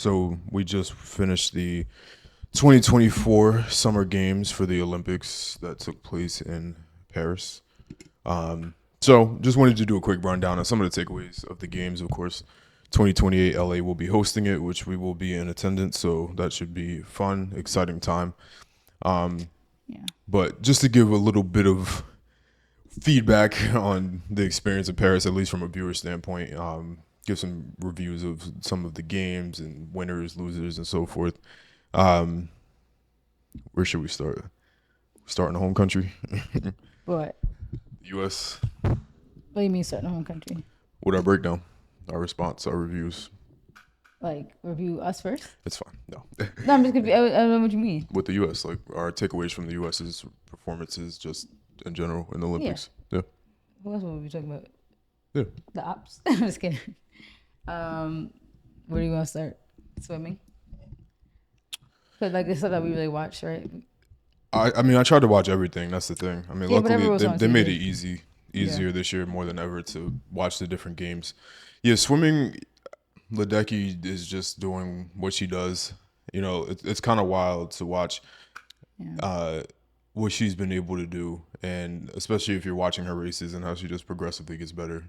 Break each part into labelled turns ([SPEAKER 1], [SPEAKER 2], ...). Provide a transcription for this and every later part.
[SPEAKER 1] So we just finished the 2024 Summer Games for the Olympics that took place in Paris. So just wanted to do a quick rundown on some of the takeaways of the games. Of course, 2028 LA will be hosting it, which we will be in attendance. So that should be fun, exciting time.
[SPEAKER 2] Yeah.
[SPEAKER 1] But just to give a little bit of feedback on the experience in Paris, at least from a viewer standpoint, give some reviews of some of the games and winners, losers, and so forth. Where should we start? Start in the home country,
[SPEAKER 2] What?
[SPEAKER 1] U.S.
[SPEAKER 2] What do you mean starting a home country?
[SPEAKER 1] With our breakdown, our response, our reviews.
[SPEAKER 2] Like review us first?
[SPEAKER 1] It's fine. No,
[SPEAKER 2] No, I'm just confused. I don't know what you mean.
[SPEAKER 1] with the U.S., like our takeaways from the U.S.'s performances, just in general in the Olympics. Yeah.
[SPEAKER 2] What else were we talking about?
[SPEAKER 1] Yeah.
[SPEAKER 2] The ops. I'm just kidding. Where do you want to start? Swimming. But like it's stuff that we really watch, right?
[SPEAKER 1] I mean, I tried to watch everything. That's the thing. I mean,
[SPEAKER 2] Yeah, but
[SPEAKER 1] luckily
[SPEAKER 2] everyone was on
[SPEAKER 1] they made
[SPEAKER 2] TV.
[SPEAKER 1] it easier this year more than ever to watch the different games. Yeah, swimming, Ledecky is just doing what she does. You know, it's kind of wild to watch
[SPEAKER 2] Yeah.
[SPEAKER 1] what she's been able to do, and especially if you're watching her races and how she just progressively gets better.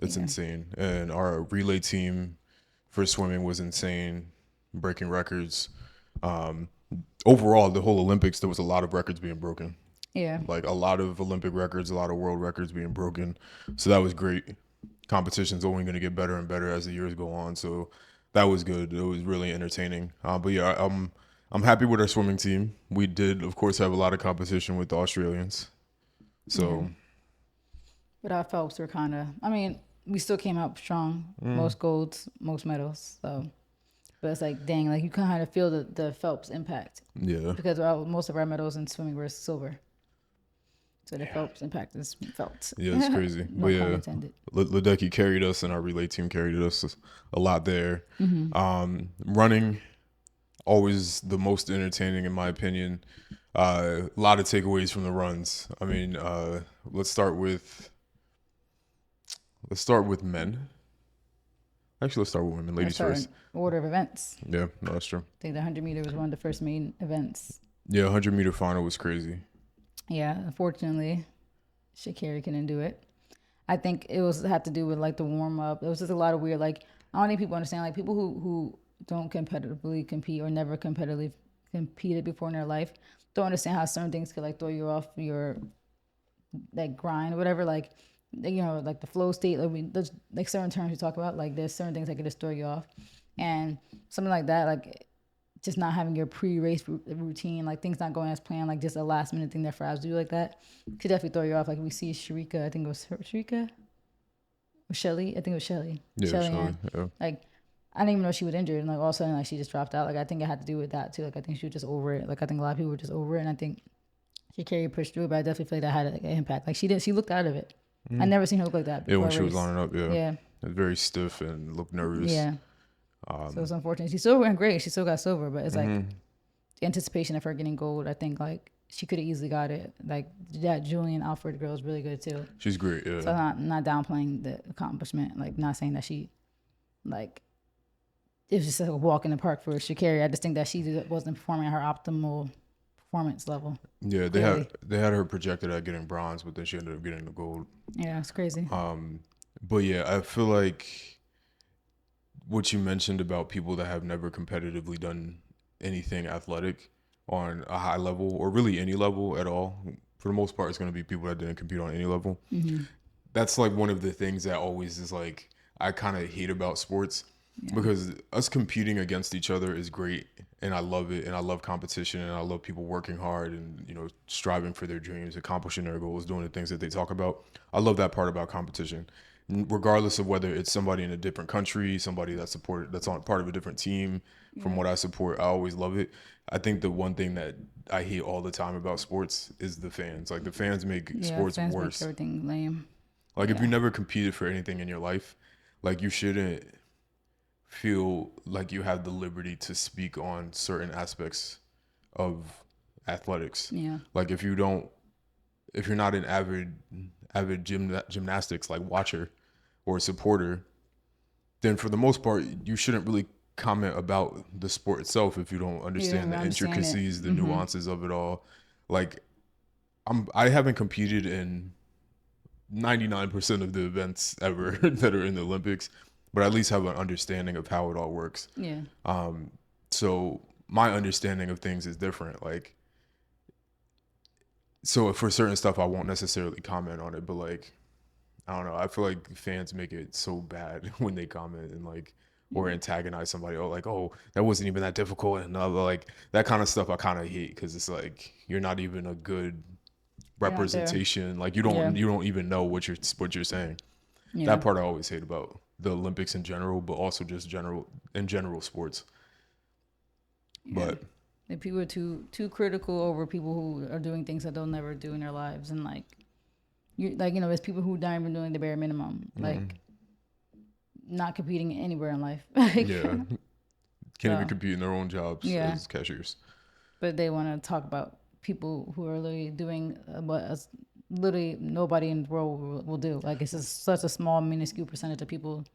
[SPEAKER 1] It's
[SPEAKER 2] Yeah.
[SPEAKER 1] insane. And our relay team for swimming was insane, breaking records. Overall, the whole Olympics, there was a lot of records being broken.
[SPEAKER 2] Yeah.
[SPEAKER 1] Like a lot of Olympic records, a lot of world records being broken. So that was great. Competition's only going to get better and better as the years go on. So that was good. It was really entertaining. But yeah, I'm happy with our swimming team. We did, of course, have a lot of competition with the Australians. So
[SPEAKER 2] Yeah. But our Phelps were kind of, I mean, we still came out strong. Most golds, most medals. So, but it's like, dang, like you kind of feel the Phelps impact
[SPEAKER 1] yeah,
[SPEAKER 2] because most of our medals in swimming were silver. So the Phelps impact is felt.
[SPEAKER 1] yeah, it's crazy.
[SPEAKER 2] No
[SPEAKER 1] But
[SPEAKER 2] pun
[SPEAKER 1] yeah,
[SPEAKER 2] intended.
[SPEAKER 1] Ledecky carried us, and our relay team carried us a lot there. Running, always the most entertaining in my opinion. A lot of takeaways from the runs. I mean, let's start with men. Actually, let's start with women. Ladies first.
[SPEAKER 2] Order of events.
[SPEAKER 1] Yeah, no, that's true.
[SPEAKER 2] I think the 100 meter was one of the first main events.
[SPEAKER 1] Yeah, 100-meter final was crazy.
[SPEAKER 2] Yeah, unfortunately, Sha'Carri couldn't do it. I think it had to do with like the warm up. It was just a lot of weird like I don't think people understand like people who don't competitively compete or never competitively competed before in their life don't understand how certain things could like throw you off your like grind or whatever like like the flow state there's like certain terms you talk about like there's certain things that could just throw you off and something like that like just not having your pre-race routine, like things not going as planned, like just a last minute thing that Fravs do like that, could definitely throw you off. Like we see Sharika, I think it was Sharika or Shelly, I think it was Shelly.
[SPEAKER 1] Yeah,
[SPEAKER 2] Shelly
[SPEAKER 1] Shelly,
[SPEAKER 2] Ann.
[SPEAKER 1] yeah.
[SPEAKER 2] Like I didn't even know she was injured, and like all of a sudden, like she just dropped out. Like I think it had to do with that too. Like I think she was just over it. Like I think a lot of people were just over it, and I think Sha'Carri pushed through, but I definitely feel like that had an impact. Like she looked out of it. I never seen her look like that
[SPEAKER 1] Yeah,
[SPEAKER 2] before
[SPEAKER 1] when
[SPEAKER 2] a
[SPEAKER 1] she was
[SPEAKER 2] race.
[SPEAKER 1] lining up, yeah.
[SPEAKER 2] Yeah.
[SPEAKER 1] It was very stiff and looked nervous.
[SPEAKER 2] Yeah. So it's unfortunate. She still went great. She still got silver, but it's like
[SPEAKER 1] Mm-hmm.
[SPEAKER 2] the anticipation of her getting gold. I think like she could have easily got it. Like that Julian Alfred girl is really good too.
[SPEAKER 1] She's great, yeah.
[SPEAKER 2] So I'm not downplaying the accomplishment. Like not saying that she like it was just like a walk in the park for Sha'Carri. I just think that she wasn't performing at her optimal performance level.
[SPEAKER 1] Yeah,
[SPEAKER 2] Clearly.
[SPEAKER 1] they had her projected at getting bronze, but then she ended up getting the gold.
[SPEAKER 2] Yeah, it's crazy.
[SPEAKER 1] But yeah, I feel like what you mentioned about people that have never competitively done anything athletic on a high level or really any level at all, for the most part, it's going to be people that didn't compete on any level. That's like one of the things that always is like I kind of hate about sports because us competing against each other is great and I love it and I love competition and I love people working hard and striving for their dreams, accomplishing their goals, doing the things that they talk about. I love that part about competition, regardless of whether it's somebody in a different country, somebody that's on part of a different team from what I support. I always love it. I think the one thing that I hate all the time about sports is the fans. Like the fans make sports
[SPEAKER 2] fans
[SPEAKER 1] worse.
[SPEAKER 2] Make everything lame.
[SPEAKER 1] Like if you never competed for anything in your life, like you shouldn't feel like you have the liberty to speak on certain aspects of athletics.
[SPEAKER 2] Yeah.
[SPEAKER 1] Like if you're not an avid gymnastics like watcher or supporter, then for the most part you shouldn't really comment about the sport itself if you don't
[SPEAKER 2] You don't
[SPEAKER 1] understand the
[SPEAKER 2] understand it.
[SPEAKER 1] intricacies, the nuances of it all. Like I haven't competed in 99% of the events ever that are in the Olympics, but at least have an understanding of how it all works.
[SPEAKER 2] Yeah.
[SPEAKER 1] So my understanding of things is different. Like, so for certain stuff, I won't necessarily comment on it, but like, I don't know. I feel like fans make it so bad when they comment and like, or antagonize somebody, or like, oh, that wasn't even that difficult, and like that kind of stuff. I kind of hate because it's like you're not even a good
[SPEAKER 2] You're not there.
[SPEAKER 1] representation. Like
[SPEAKER 2] Yeah.
[SPEAKER 1] you don't even know what you're saying.
[SPEAKER 2] Yeah.
[SPEAKER 1] That part I always hate about the Olympics in general, but also just general sports. But
[SPEAKER 2] Like people are too critical over people who are doing things that they'll never do in their lives, and like there's people who not even doing the bare minimum, like not competing anywhere in life. Like,
[SPEAKER 1] yeah, can't even
[SPEAKER 2] So,
[SPEAKER 1] compete in their own jobs
[SPEAKER 2] Yeah.
[SPEAKER 1] as cashiers.
[SPEAKER 2] but they want to talk about people who are literally doing what literally nobody in the world will do. Like it's just such a small, minuscule percentage of people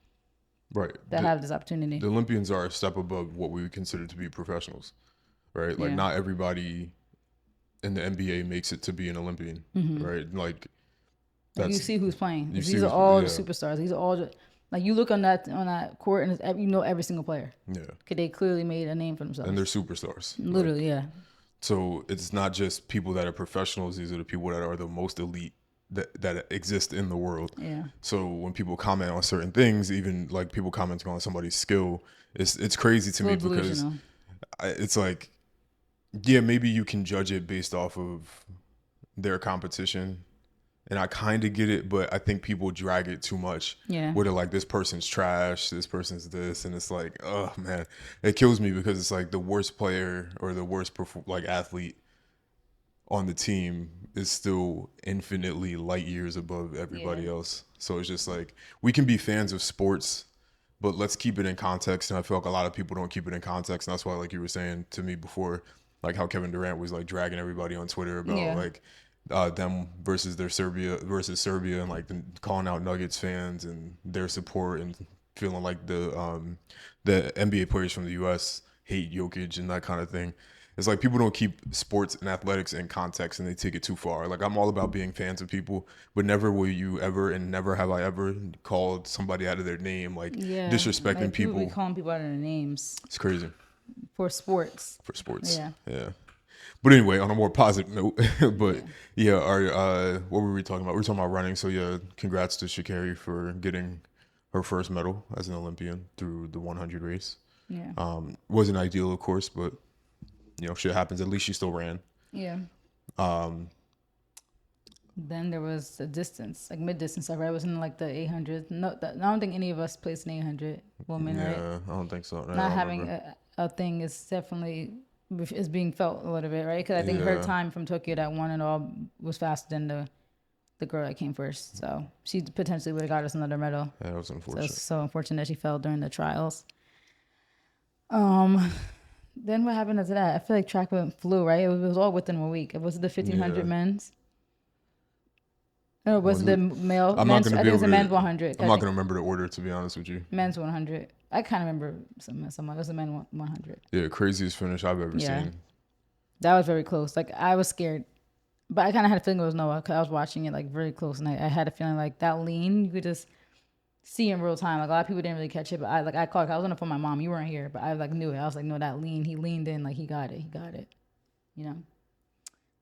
[SPEAKER 1] Right.
[SPEAKER 2] that have this opportunity.
[SPEAKER 1] The Olympians are a step above what we would consider to be professionals, right? Like
[SPEAKER 2] Yeah.
[SPEAKER 1] not everybody in the NBA makes it to be an Olympian, right? Like
[SPEAKER 2] Like, you
[SPEAKER 1] that's
[SPEAKER 2] see who's playing.
[SPEAKER 1] you see
[SPEAKER 2] These are
[SPEAKER 1] who's-
[SPEAKER 2] all the
[SPEAKER 1] yeah.
[SPEAKER 2] superstars. These are all like you look on that court and you know every single player.
[SPEAKER 1] yeah,
[SPEAKER 2] Cause they clearly made a name for themselves.
[SPEAKER 1] and they're superstars.
[SPEAKER 2] Literally, yeah.
[SPEAKER 1] So it's not just people that are professionals; these are the people that are the most elite that exist in the world.
[SPEAKER 2] Yeah.
[SPEAKER 1] So when people comment on certain things, even like people commenting on somebody's skill, it's crazy to me
[SPEAKER 2] Little
[SPEAKER 1] because
[SPEAKER 2] delusional.
[SPEAKER 1] it's like, yeah, maybe you can judge it based off of their competition, and I kind of get it, but I think people drag it too much.
[SPEAKER 2] Yeah.
[SPEAKER 1] Where they're like, this person's trash, this person's this, and it's like, oh man, it kills me because it's like the worst player or the worst like athlete on the team is still infinitely light years above everybody
[SPEAKER 2] Yeah.
[SPEAKER 1] else. So it's just like we can be fans of sports, but let's keep it in context. And I feel like a lot of people don't keep it in context, and that's why, like you were saying to me before, like how Kevin Durant was like dragging everybody on Twitter about
[SPEAKER 2] Yeah.
[SPEAKER 1] like them versus Serbia, and like calling out Nuggets fans and their support and feeling like the NBA players from the U.S. hate Jokic and that kind of thing. It's like people don't keep sports and athletics in context and they take it too far. Like I'm all about being fans of people, but never will you ever, and never have I ever called somebody out of their name, like
[SPEAKER 2] Yeah.
[SPEAKER 1] disrespecting
[SPEAKER 2] Like, people
[SPEAKER 1] people.
[SPEAKER 2] be calling people out of their names
[SPEAKER 1] It's crazy
[SPEAKER 2] for sports.
[SPEAKER 1] for sports.
[SPEAKER 2] Yeah.
[SPEAKER 1] Yeah. But anyway, on a more positive note, but yeah, our what were we talking about? We were talking about running. So yeah, congrats to Sha'Carri for getting her first medal as an Olympian through the 100 race.
[SPEAKER 2] Yeah.
[SPEAKER 1] Wasn't ideal, of course, but shit happens. At least she still ran.
[SPEAKER 2] Yeah.
[SPEAKER 1] Um,
[SPEAKER 2] Then there was a distance, like mid distance. I was in like the 800. No, I don't think any of us placed in 800 women, right?
[SPEAKER 1] yeah, I don't think so. I
[SPEAKER 2] Not
[SPEAKER 1] don't
[SPEAKER 2] having
[SPEAKER 1] remember.
[SPEAKER 2] a thing is definitely is being felt a little bit, right? Because I think her
[SPEAKER 1] Yeah.
[SPEAKER 2] time from Tokyo that won it all was faster than the girl that came first. So she potentially would have got us another medal.
[SPEAKER 1] Yeah, that was
[SPEAKER 2] So
[SPEAKER 1] unfortunate.
[SPEAKER 2] it's so unfortunate that she fell during the trials. Then what happened after that? I feel like track flew, right? It was all within a week. It was the 1500
[SPEAKER 1] Yeah.
[SPEAKER 2] men's. No, was it the male?
[SPEAKER 1] I'm
[SPEAKER 2] men's,
[SPEAKER 1] not gonna
[SPEAKER 2] I
[SPEAKER 1] be
[SPEAKER 2] think it was
[SPEAKER 1] able
[SPEAKER 2] the
[SPEAKER 1] to.
[SPEAKER 2] men's 100.
[SPEAKER 1] I'm not gonna remember the order, to be honest with you.
[SPEAKER 2] Men's 100. I kind of remember some. It was the men 100.
[SPEAKER 1] Yeah, craziest finish I've ever
[SPEAKER 2] Yeah.
[SPEAKER 1] seen.
[SPEAKER 2] That was very close. Like I was scared, but I kind of had a feeling it was Noah because I was watching it like very close, and I had a feeling like that lean you could just see in real time. Like a lot of people didn't really catch it, but I caught. I was on the phone with my mom. You weren't here, but I like knew it. I was like, no, that lean. He leaned in, like he got it. He got it. You know,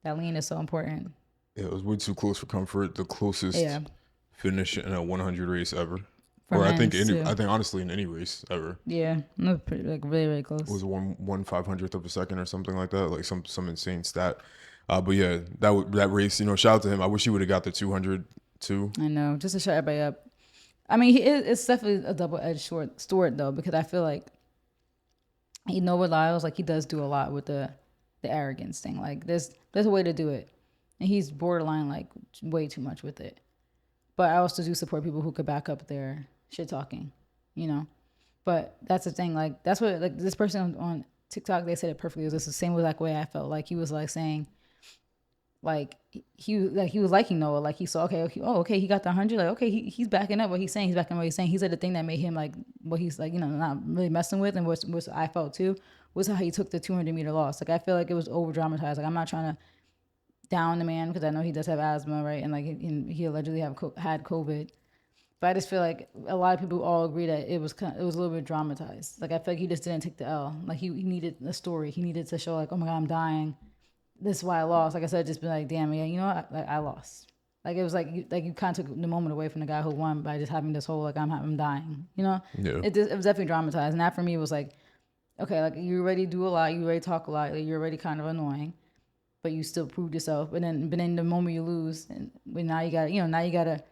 [SPEAKER 2] that lean is so important.
[SPEAKER 1] Yeah, it was way too close for comfort. The closest
[SPEAKER 2] Yeah.
[SPEAKER 1] finish in a 100 race ever,
[SPEAKER 2] For
[SPEAKER 1] or I think
[SPEAKER 2] men's, too.
[SPEAKER 1] honestly in any race ever.
[SPEAKER 2] Yeah, it was pretty, like really, really close.
[SPEAKER 1] It was 1/500th of a second or something like that, like some insane stat. But yeah, that race, shout out to him. I wish he would have got the 200 too.
[SPEAKER 2] I know, just to shut everybody up. I mean, it's definitely a double-edged sword though, because I feel like Noah Lyles, like he does do a lot with the arrogance thing. Like there's a way to do it, and he's borderline like way too much with it. But I also do support people who could back up their shit talking, But that's the thing. Like that's what like this person on TikTok, they said it perfectly. It was just the same exact way I felt. Like he was like saying, like he was liking Noah. Like he saw, okay, he got the 100. Like, okay, he's backing up what he's saying. He's backing up what he's saying. He said the thing that made him like what he's like, not really messing with, and what I felt too was how he took the 200-meter loss. Like I feel like it was over dramatized. Like I'm not trying to down the man because I know he does have asthma, right? And like he allegedly had COVID. But I just feel like a lot of people all agree that it was a little bit dramatized. Like I feel like he just didn't take the L. Like he needed a story. He needed to show like, oh my God, I'm dying. This is why I lost. Like I said, just be like, damn, yeah, you know what? I lost. Like it was like you kind of took the moment away from the guy who won by just having this whole like I'm dying. You know,
[SPEAKER 1] Yeah.
[SPEAKER 2] it was definitely dramatized, and that for me was like, okay, like you already do a lot, you already talk a lot, like, you're already kind of annoying, but you still proved yourself. But then the moment you lose, and but now you gotta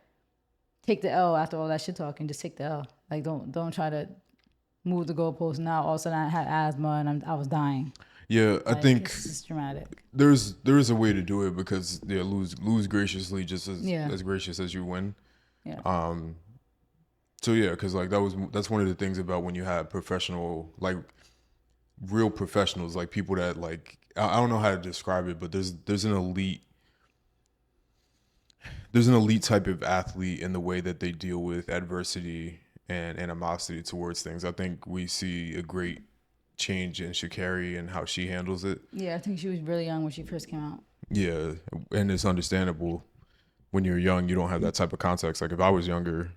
[SPEAKER 2] take the L after all that shit talk and just take the L. Like don't try to move the goalpost. Now all of a sudden I had asthma and I was dying.
[SPEAKER 1] Yeah, I
[SPEAKER 2] Like
[SPEAKER 1] think
[SPEAKER 2] it's just dramatic.
[SPEAKER 1] there's a way to do it because lose graciously just
[SPEAKER 2] Yeah.
[SPEAKER 1] as gracious as you win.
[SPEAKER 2] Yeah.
[SPEAKER 1] So yeah, because like that's one of the things about when you have professional, like real professionals, like people that like I don't know how to describe it, but there's an elite type of athlete in the way that they deal with adversity and animosity towards things. I think we see a great change in Sha'Carri and how she handles it.
[SPEAKER 2] Yeah, I think she was really young when she first came out.
[SPEAKER 1] Yeah, and it's understandable when you're young, you don't have that type of context. Like if I was younger,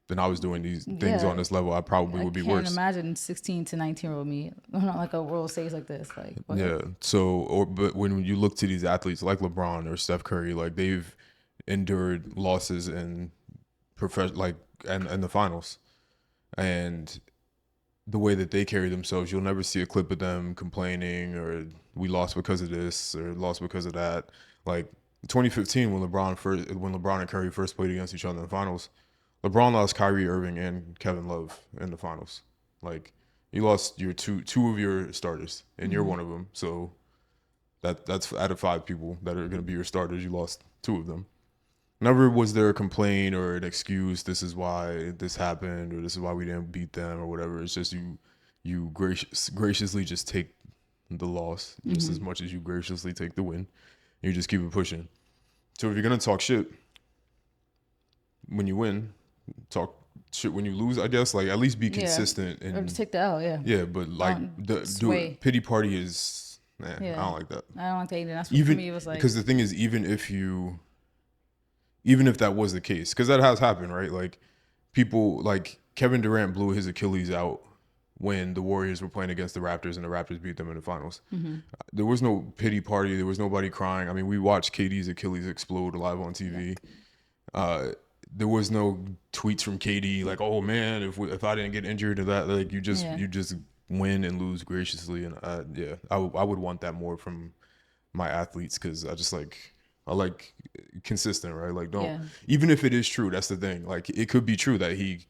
[SPEAKER 1] then I was doing these things on
[SPEAKER 2] Yeah.
[SPEAKER 1] this level, I probably
[SPEAKER 2] I
[SPEAKER 1] would be
[SPEAKER 2] can't
[SPEAKER 1] worse.
[SPEAKER 2] imagine 16 to 19-year-old me on like a world stage like this. Like, what?
[SPEAKER 1] Yeah. So, but when you look to these athletes like LeBron or Steph Curry, like they've endured losses in like and the finals, and the way that they carry themselves, you'll never see a clip of them complaining or we lost because of this or lost because of that. Like 2015 when LeBron and Curry first played against each other in the finals, LeBron lost Kyrie Irving and Kevin Love in the finals. Like you lost your two of your starters and you're one of them. So that's out of 5 people that are going to be your starters, you lost 2 of them. Never was there a complaint or an excuse. This is why this happened, or this is why we didn't beat them, or whatever. It's just you graciously just take the loss just as much as you graciously take the win. You just keep it pushing. So if you're gonna talk shit when you win, talk shit when you lose. I guess like at least be
[SPEAKER 2] Yeah.
[SPEAKER 1] consistent
[SPEAKER 2] Or
[SPEAKER 1] and
[SPEAKER 2] just take the L, yeah.
[SPEAKER 1] yeah. But like
[SPEAKER 2] sway.
[SPEAKER 1] pity party is I
[SPEAKER 2] Yeah.
[SPEAKER 1] don't like that.
[SPEAKER 2] I don't like that either. That's what for me it
[SPEAKER 1] Even
[SPEAKER 2] was like,
[SPEAKER 1] because the thing is, even if that was the case, because that has happened, right? Like people like Kevin Durant blew his Achilles out when the Warriors were playing against the Raptors and the Raptors beat them in the finals. There was no pity party. There was nobody crying. I mean, we watched KD's Achilles explode live on TV. There was no tweets from KD like, "Oh man, if I didn't get injured or that," like you just win and lose graciously. And yeah, I would want that more from my athletes because I like consistent, right? Like don't
[SPEAKER 2] Yeah.
[SPEAKER 1] even if it is true, that's the thing. Like it could be true that he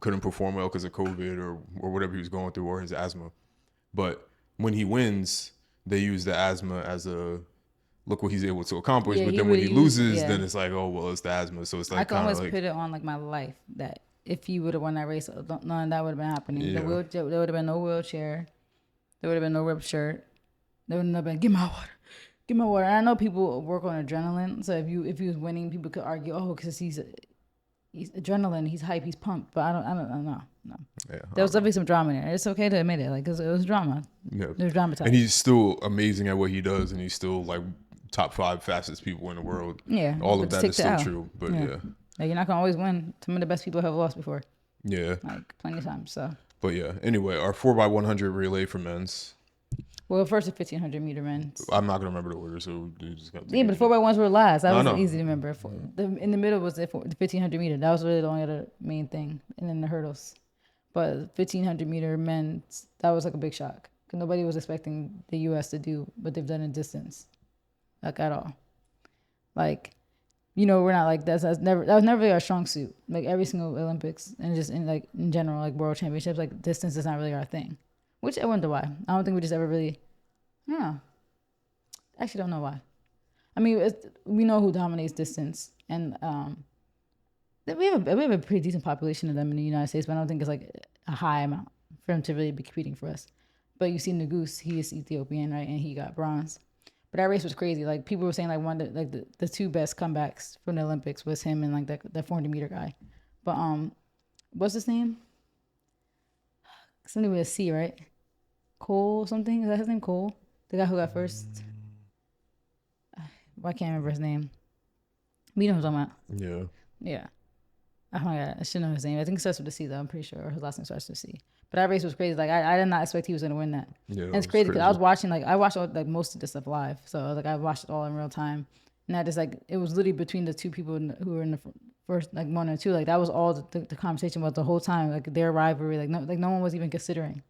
[SPEAKER 1] couldn't perform well because of COVID or whatever he was going through or his asthma. But when he wins, they use the asthma as a look what he's able to accomplish.
[SPEAKER 2] Yeah,
[SPEAKER 1] But
[SPEAKER 2] he
[SPEAKER 1] then when he
[SPEAKER 2] really used-
[SPEAKER 1] loses,
[SPEAKER 2] yeah.
[SPEAKER 1] then it's like, oh well, it's the asthma. So it's
[SPEAKER 2] I
[SPEAKER 1] like
[SPEAKER 2] can
[SPEAKER 1] kind of
[SPEAKER 2] always
[SPEAKER 1] like
[SPEAKER 2] put it on like my life that if he would have won that race, none of that would have been happening.
[SPEAKER 1] Yeah.
[SPEAKER 2] There would have been no wheelchair. There would have been no ripped shirt. There would have been give my water, give my water. And I know people work on adrenaline, so if he was winning, people could argue, oh, because he's adrenaline, he's hype, he's pumped. But I don't know. No.
[SPEAKER 1] yeah,
[SPEAKER 2] There was definitely some drama in there. It's okay to admit it, like 'cause it was drama.
[SPEAKER 1] yeah.
[SPEAKER 2] There's dramatized.
[SPEAKER 1] And he's still amazing at what he does, and he's still like top 5 fastest people in the world.
[SPEAKER 2] Yeah,
[SPEAKER 1] All
[SPEAKER 2] but
[SPEAKER 1] of that
[SPEAKER 2] stick
[SPEAKER 1] is
[SPEAKER 2] to
[SPEAKER 1] still
[SPEAKER 2] L.
[SPEAKER 1] true. But
[SPEAKER 2] Yeah.
[SPEAKER 1] yeah,
[SPEAKER 2] Like you're not gonna always win. Some of the best people have lost before,
[SPEAKER 1] yeah.
[SPEAKER 2] like plenty of times. So,
[SPEAKER 1] But yeah. Anyway, our 4x100 relay for men's.
[SPEAKER 2] well, first the 1500-meter men.
[SPEAKER 1] I'm not gonna remember the order, so you just got to
[SPEAKER 2] Yeah, but the 4x1s were last. That
[SPEAKER 1] I
[SPEAKER 2] was
[SPEAKER 1] know.
[SPEAKER 2] easy to remember. In the middle was the 1500 meter. That was really the only other main thing, and then the hurdles. But 1500-meter men, that was like a big shock because nobody was expecting the U.S. to do what they've done in distance, like at all. Like, we're not like that was never really our strong suit. Like every single Olympics and just in general, like world championships, like distance is not really our thing. Which I wonder why. I don't think we just ever really. I don't know. I actually don't know why. I mean, we know who dominates distance, and we have a pretty decent population of them in the United States, but I don't think it's like a high amount for them to really be competing for us. But you see Nagus, he is Ethiopian, right, and he got bronze. But that race was crazy. Like people were saying, like one of the two best comebacks from the Olympics was him and like the 400-meter guy. But what's his name? Something with a C, right? Cole something. Is that his name? Cole, the guy who got first. I can't remember his name. But you know what I'm talking about.
[SPEAKER 1] Yeah.
[SPEAKER 2] Yeah. Oh my god, I should know his name. I think it starts with a C though. I'm pretty sure, or his last name starts with a C. But that race was crazy. Like I did not expect he was gonna win that.
[SPEAKER 1] Yeah.
[SPEAKER 2] And it's crazy because I was watching like I watched all, like most of this stuff live, so like I watched it all in real time. And I just like it was literally between the two people who were in the first like one or two. Like that was all the conversation about the whole time. Like their rivalry. Like no one was even considering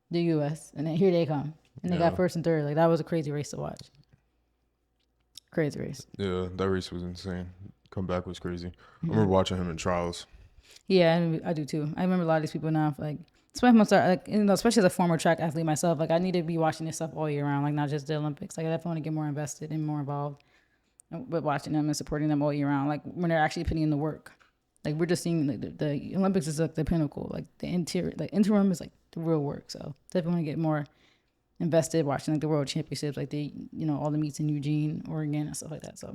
[SPEAKER 2] the U.S. And then here they come, and they got first and third. Like that was a crazy race to watch. Crazy race.
[SPEAKER 1] Yeah, that race was insane. Comeback was crazy. I remember watching him in trials.
[SPEAKER 2] Yeah, and I do too. I remember a lot of these people now. Like, especially as a former track athlete myself, like I need to be watching this stuff all year round, like not just the Olympics. Like I definitely want to get more invested and more involved with watching them and supporting them all year round. Like when they're actually putting in the work. Like we're just seeing the Olympics is like the pinnacle. Like the interim is like the real work. So definitely want to get more invested watching like the World Championships, like all the meets in Eugene, Oregon, and stuff like that. So.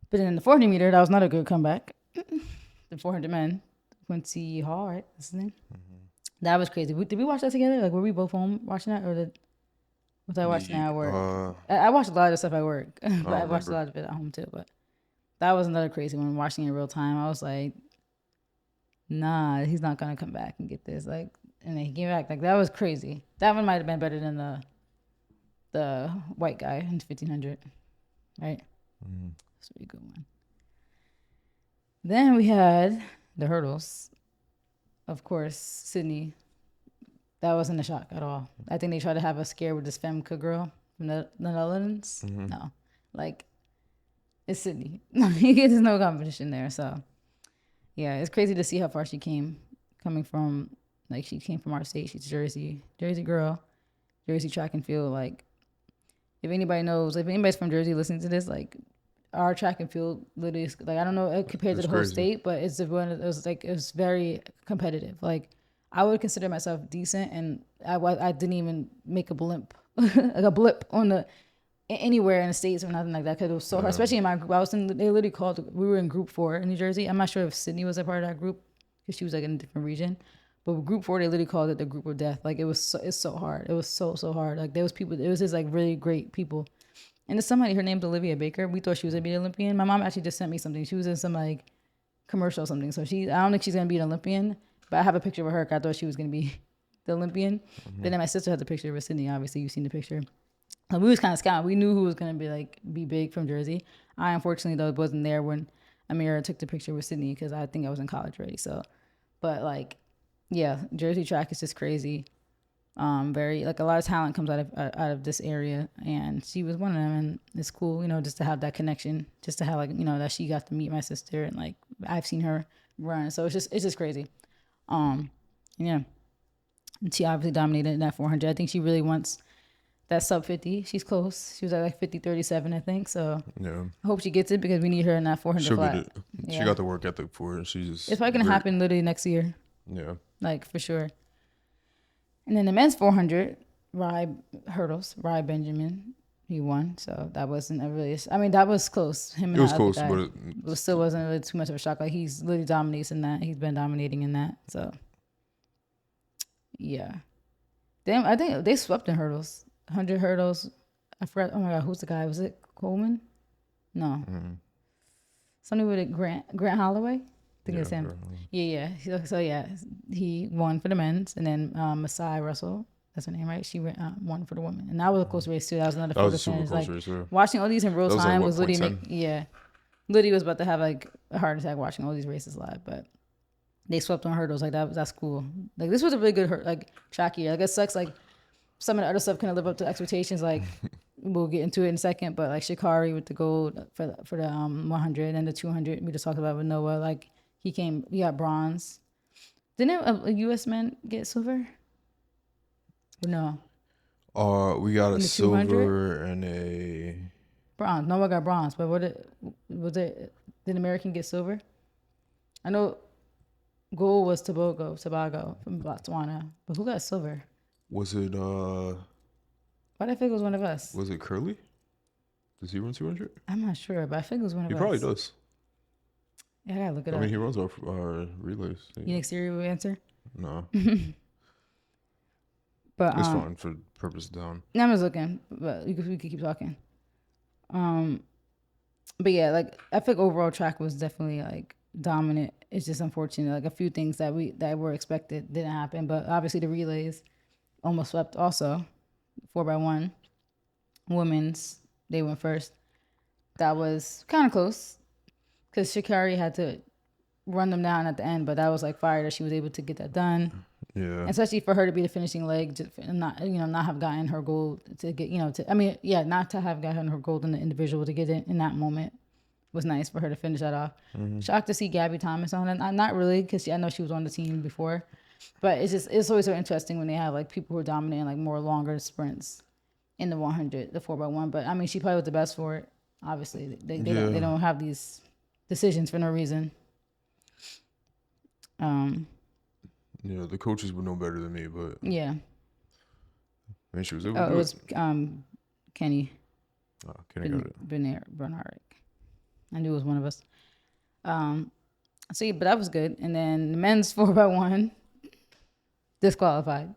[SPEAKER 2] But then the 400 meter, that was not a good comeback. The 400 men, Quincy Hall, right? That's his name. Mm-hmm. That was crazy. Did we watch that together? Like, were we both home watching that, or was I watching that at work? I watched a lot of stuff at work, but I watched a lot of it at home too. But that was another crazy one. Watching it in real time, I was like, nah, he's not gonna come back and get this. Like, and then he came back. Like that was crazy. That one might have been better than the white guy in 1500, right? Mm-hmm. That's a really good one. Then we had the hurdles. Of course, Sydney. That wasn't a shock at all. I think they tried to have us scared with this Femke girl from the Netherlands. Mm-hmm. No. Like, it's Sydney. There's no competition there. So, yeah, it's crazy to see how far she came. She came from our state. She's Jersey girl. Jersey track and field. Like, if anybody's from Jersey listening to this, like, our track and field literally, like I don't know compared to the whole state, but it was very competitive. Like I would consider myself decent, and I didn't even make a blimp like a blip on anywhere in the States or nothing like that because it was so hard, especially in my group. We were in group 4 in New Jersey. I'm not sure if Sydney was a part of that group because she was like in a different region, but group 4 they literally called it the group of death. Like it's so hard. It was so hard. Like there was people. It was just like really great people. And there's somebody, her name's Olivia Baker. We thought she was gonna be an Olympian. My mom actually just sent me something. She was in some like commercial or something. So I don't think she's gonna be an Olympian, but I have a picture of her. I thought she was gonna be the Olympian. Mm-hmm. But then my sister had the picture of Sydney. Obviously, you've seen the picture. And we was kind of scouting. We knew who was gonna be big from Jersey. I unfortunately though wasn't there when Amira took the picture with Sydney because I think I was in college already. So, but like, yeah, Jersey track is just crazy. Very like a lot of talent comes out of this area, and she was one of them, and it's cool, just to have that connection, just to have like that she got to meet my sister, and like I've seen her run, so it's just crazy. Yeah, and she obviously dominated in that 400. I think she really wants that sub 50. She's close. She was at like 50:37, I think. So yeah, I hope she gets it because we need her in that 400
[SPEAKER 1] She'll
[SPEAKER 2] flat.
[SPEAKER 1] Get it. Yeah. She got the work ethic for it. It's
[SPEAKER 2] probably gonna happen literally next year.
[SPEAKER 1] Yeah,
[SPEAKER 2] like for sure. And then the men's 400 Rai Benjamin, he won. So that wasn't that was close. It was close, but it still wasn't really too much of a shock. Like he's literally dominates in that. He's been dominating in that. So yeah. I think they swept in hurdles. 100 hurdles. I forgot. Oh my God, who's the guy? Was it Coleman? No. Mm-hmm. Somebody with it, Grant Holloway. I think it's him. Yeah. So yeah, he won for the men's, and then Masai Russell, that's her name, right? She won for the women, and that was a close race too. That was another finish. Like watching all these in real time was literally Liddy was about to have like a heart attack watching all these races live, but they swept on hurdles. Like that's cool. Like this was a really good track year. Like it sucks. Like some of the other stuff couldn't live up to expectations. Like we'll get into it in a second, but like Shikari with the gold for the 100 and the 200 we just talked about with Noah. Like he got bronze. Didn't a U.S. man get silver? Or no?
[SPEAKER 1] We got a silver and a
[SPEAKER 2] bronze. Noah got bronze, but did American get silver? I know gold was Tobago from Botswana, but who got silver?
[SPEAKER 1] Was it
[SPEAKER 2] But I think it was one of us.
[SPEAKER 1] Was it Curly? Does he run 200?
[SPEAKER 2] I'm not sure, but I think it was one of
[SPEAKER 1] He
[SPEAKER 2] us.
[SPEAKER 1] probably does.
[SPEAKER 2] Yeah, I gotta look it
[SPEAKER 1] I
[SPEAKER 2] up.
[SPEAKER 1] mean, he runs our relays.
[SPEAKER 2] You think Siri will answer?
[SPEAKER 1] No,
[SPEAKER 2] But
[SPEAKER 1] it's fine for purpose down.
[SPEAKER 2] I'm just looking, but we could keep talking. But yeah, like I think overall track was definitely like dominant. It's just unfortunate, like a few things that were expected didn't happen. But obviously the relays almost swept. Also, 4x1 women's, they went first. That was kind of close because Sha'Carri had to run them down at the end, but that was like fire that she was able to get that done.
[SPEAKER 1] Yeah,
[SPEAKER 2] Especially for her to be the finishing leg, and not have gotten her gold to get not to have gotten her gold in the individual to get it in that moment was nice for her to finish that off. Shocked to see Gabby Thomas on it. Not really, because I know she was on the team before, but it's always so interesting when they have like people who are dominating like more longer sprints in the 100, the 4x1. But I mean, she probably was the best for it. Obviously, they don't have these decisions for no reason.
[SPEAKER 1] Yeah, the coaches would know better than me, but
[SPEAKER 2] Yeah.
[SPEAKER 1] I mean, she was able
[SPEAKER 2] Oh,
[SPEAKER 1] to
[SPEAKER 2] it
[SPEAKER 1] do
[SPEAKER 2] was Kenny
[SPEAKER 1] Kenny got it.
[SPEAKER 2] Bernhardt. I knew it was one of us. So yeah, but that was good. And then the men's 4x1 disqualified.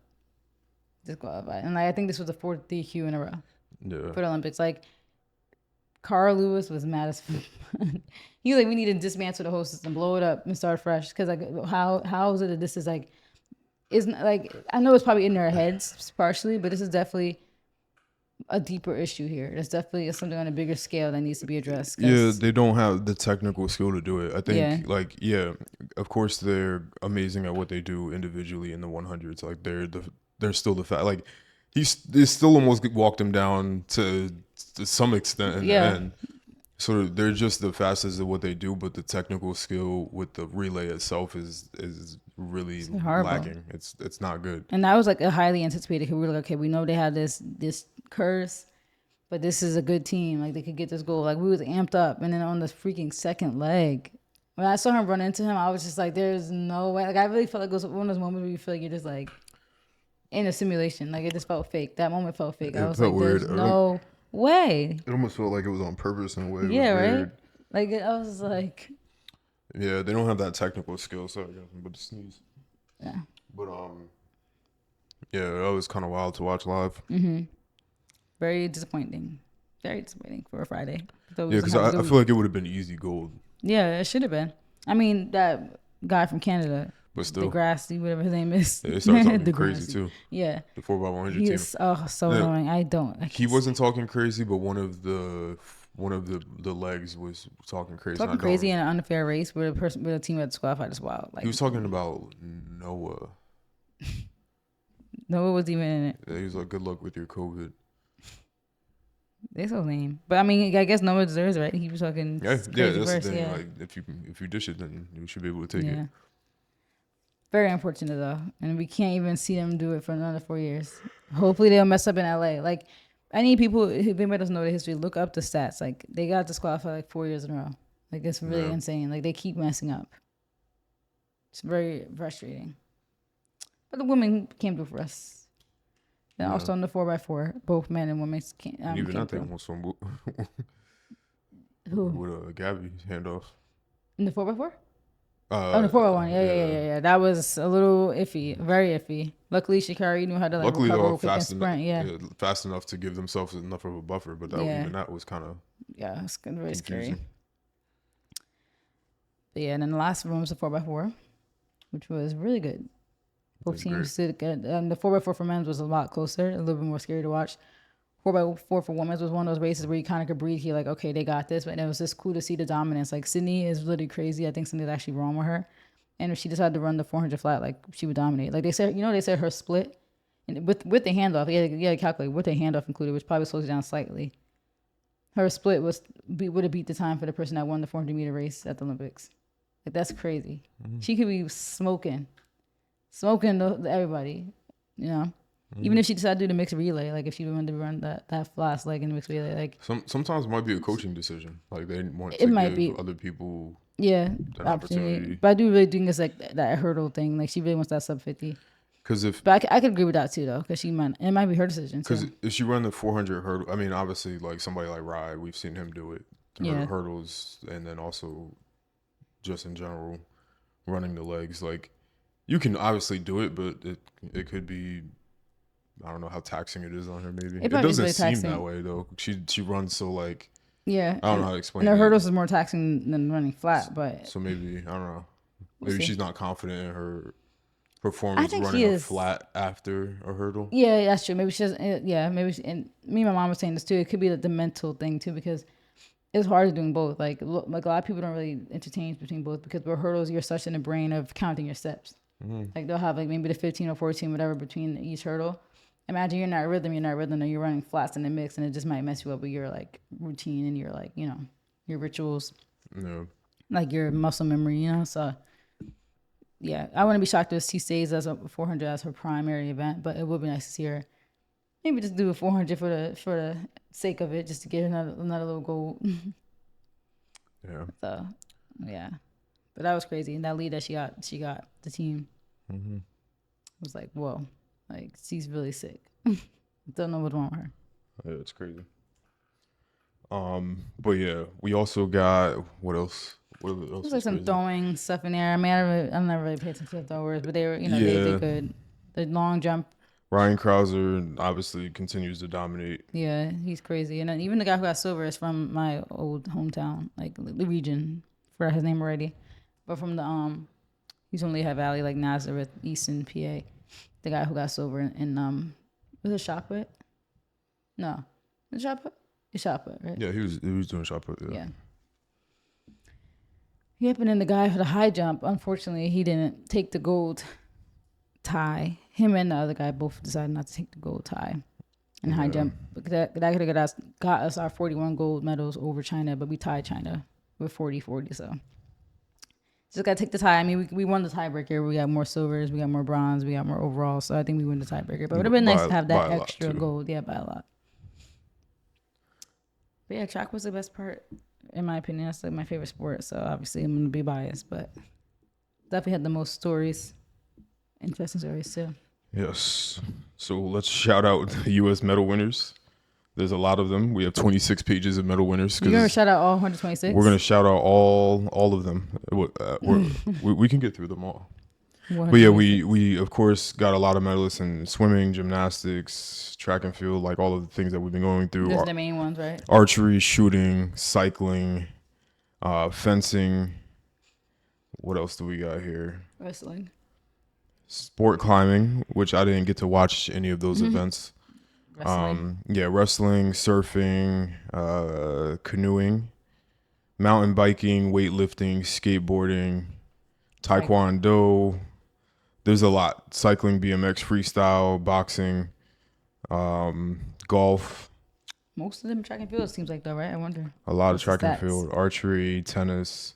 [SPEAKER 2] And like, I think this was the fourth DQ in a row
[SPEAKER 1] Yeah,
[SPEAKER 2] for the Olympics. Like Carl Lewis was mad as he was like, we need to dismantle the whole system, blow it up and start fresh. Because like how is it that this is like isn't like, I know it's probably in their heads partially, but this is definitely a deeper issue here. There's definitely something on a bigger scale that needs to be addressed.
[SPEAKER 1] yeah, they don't have the technical skill to do it. I think,
[SPEAKER 2] Yeah.
[SPEAKER 1] of course they're amazing at what they do individually in the 100s. Like they're still the fact. Like they still almost walked him down to some extent in the end. So they're just the fastest at what they do, but the technical skill with the relay itself is really lacking. It's not good.
[SPEAKER 2] And that was like a highly anticipated. We were like, okay, we know they have this curse, but this is a good team. Like they could get this goal. Like we was amped up, and then on the freaking second leg, when I saw him run into him, I was just like, there's no way. Like I really felt like it was one of those moments where you feel like you're just like in a simulation. Like it just felt fake. That moment felt fake. I was like,
[SPEAKER 1] weird.
[SPEAKER 2] There's no way.
[SPEAKER 1] It almost felt like it was on purpose in a way.
[SPEAKER 2] Yeah, right. Like I was like,
[SPEAKER 1] yeah, they don't have that technical skill. Sorry, I got nothing but to sneeze.
[SPEAKER 2] Yeah.
[SPEAKER 1] But yeah, that was kind of wild to watch live.
[SPEAKER 2] Very disappointing. Very disappointing for a Friday.
[SPEAKER 1] Yeah, because I feel like it would have been easy gold.
[SPEAKER 2] Yeah, it should have been. I mean, that guy from Canada,
[SPEAKER 1] but still,
[SPEAKER 2] Degrassi, whatever his name is.
[SPEAKER 1] Yeah, they started talking crazy too.
[SPEAKER 2] Yeah,
[SPEAKER 1] the 4x100 team.
[SPEAKER 2] He is so annoying.
[SPEAKER 1] He wasn't talking crazy, but one of the legs was talking crazy.
[SPEAKER 2] Talking crazy in an unfair race where the team had disqualified as well. Like
[SPEAKER 1] he was talking about Noah.
[SPEAKER 2] Noah was even in it.
[SPEAKER 1] Yeah, he was like, "Good luck with your COVID."
[SPEAKER 2] That's his name. But I mean, I guess Noah deserves it, right? He was talking.
[SPEAKER 1] Yeah, that's the thing.
[SPEAKER 2] Yeah.
[SPEAKER 1] Like if you dish it, then you should be able to take it.
[SPEAKER 2] Very unfortunate though, and we can't even see them do it for another 4 years. Hopefully they'll mess up in LA. Like I need people who they let us know the history. Look up the stats. Like they got disqualified like 4 years in a row. Like it's really insane. Like they keep messing up. It's very frustrating. But the women came through for us. And also on the 4x4, both men and women came.
[SPEAKER 1] Even that thing almost won.
[SPEAKER 2] Who?
[SPEAKER 1] With Gabby handoff.
[SPEAKER 2] In the 4x4? Oh, the 4x1. Yeah. That was a little iffy, very iffy. Luckily, Sha'Carri knew how to like recover quick and sprint.
[SPEAKER 1] Fast enough to give themselves enough of a buffer, but even that was kind of
[SPEAKER 2] it's very scary. But yeah, and then the last one was the 4x4, which was really good. Both teams did good. The 4x4 for men's was a lot closer, a little bit more scary to watch. 4x4 for women's was one of those races where you kind of could breathe. You're like, okay, they got this. But it was just cool to see the dominance. Like Sydney is really crazy. I think something's actually wrong with her. And if she decided to run the 400 flat, like she would dominate. Like they said, they said her split and with the handoff. Yeah, calculate with the handoff included, which probably slows you down slightly. Her split would have beat the time for the person that won the 400 meter race at the Olympics. Like that's crazy. Mm-hmm. She could be smoking everybody, Even if she decided to do the mixed relay, like if she wanted to run that last leg in the mixed relay, like
[SPEAKER 1] sometimes it might be a coaching decision. Like they want to give other people an opportunity.
[SPEAKER 2] But I do really think it's like that hurdle thing. Like she really wants that sub 50.
[SPEAKER 1] Because if
[SPEAKER 2] But I could agree with that too, though, because it might be her decision
[SPEAKER 1] because
[SPEAKER 2] too.
[SPEAKER 1] if she run the 400 hurdle, I mean, obviously, like somebody like Rye, we've seen him do it.
[SPEAKER 2] Yeah.
[SPEAKER 1] Hurdles, and then also just in general running the legs. Like you can obviously do it, but it could be. I don't know how taxing it is on her. Maybe it
[SPEAKER 2] probably is
[SPEAKER 1] doesn't
[SPEAKER 2] really
[SPEAKER 1] seem
[SPEAKER 2] taxing.
[SPEAKER 1] that way though. She runs so like
[SPEAKER 2] Yeah.
[SPEAKER 1] I don't know how to explain
[SPEAKER 2] And the
[SPEAKER 1] it.
[SPEAKER 2] hurdles is more taxing than running flat, but
[SPEAKER 1] So maybe I don't know.
[SPEAKER 2] We'll
[SPEAKER 1] Maybe
[SPEAKER 2] see.
[SPEAKER 1] she's not confident in her
[SPEAKER 2] I
[SPEAKER 1] performance
[SPEAKER 2] think
[SPEAKER 1] running
[SPEAKER 2] she
[SPEAKER 1] a
[SPEAKER 2] is.
[SPEAKER 1] flat after a hurdle.
[SPEAKER 2] Yeah, that's true. Maybe she doesn't. Yeah, maybe. And me and my mom was saying this too. It could be the mental thing too, because it's hard doing both. Like a lot of people don't really interchange between both because with hurdles, you're such in the brain of counting your steps. Like they'll have like maybe the 15 or 14, whatever, between each hurdle. Imagine you're not rhythm, and you're running flats in the mix, and it just might mess you up with your like routine and your like your rituals,
[SPEAKER 1] No.
[SPEAKER 2] like your muscle memory, So yeah, I wouldn't be shocked if she stays as a 400 as her primary event, but it would be nice to see her maybe just do a 400 for the sake of it, just to get another little goal.
[SPEAKER 1] Yeah.
[SPEAKER 2] So yeah, but that was crazy. And that lead that she got the team was like, whoa, like she's really sick. Don't know what's wrong with her.
[SPEAKER 1] Yeah, it's crazy. But yeah, we also got what else? What else?
[SPEAKER 2] There's
[SPEAKER 1] was
[SPEAKER 2] like some
[SPEAKER 1] crazy?
[SPEAKER 2] throwing stuff in there. I mean, I never really paid attention to the throwers, but they were, they did good. The long jump,
[SPEAKER 1] Ryan Krauser obviously continues to dominate.
[SPEAKER 2] yeah, he's crazy. And then even the guy who got silver is from my old hometown, like the region. Forgot his name already, but from the he's from Lehigh Valley, like Nazareth, Easton, PA. The guy who got silver in was it shot put? No, was it shot put? It's shot put, right?
[SPEAKER 1] Yeah, he was doing shot put.
[SPEAKER 2] Yeah. Yep, and then the guy for the high jump, unfortunately, he didn't take the gold tie. Him and the other guy both decided not to take the gold tie in high jump. But that could have got us our 41 gold medals over China, but we tied China with 40-40. So just got to take the tie. I mean, we won the tiebreaker. We got more silvers, we got more bronze, we got more overall. So I think we win the tiebreaker. But it would have been nice to have that extra gold. Yeah, by a lot. But yeah, track was the best part, in my opinion. That's like my favorite sport. So obviously I'm going to be biased, but definitely had the most stories, interesting stories too.
[SPEAKER 1] Yes. So let's shout out the U.S. medal winners. There's a lot of them. We have 26 pages of medal winners.
[SPEAKER 2] You're going to shout out all 126?
[SPEAKER 1] We're going to shout out all of them. We can get through them all. But yeah, we of course got a lot of medalists in swimming, gymnastics, track and field, like all of the things that we've been going through.
[SPEAKER 2] Those are the main ones, right?
[SPEAKER 1] Archery, shooting, cycling, fencing. What else do we got here?
[SPEAKER 2] Wrestling.
[SPEAKER 1] Sport climbing, which I didn't get to watch any of those events.
[SPEAKER 2] Wrestling.
[SPEAKER 1] Wrestling, surfing, canoeing, mountain biking, weightlifting, skateboarding, taekwondo. There's a lot. Cycling, BMX, freestyle, boxing, golf.
[SPEAKER 2] Most of them track and field, it seems like, though, right? I wonder.
[SPEAKER 1] A lot of
[SPEAKER 2] What's the
[SPEAKER 1] track and
[SPEAKER 2] stats?
[SPEAKER 1] field, archery, tennis.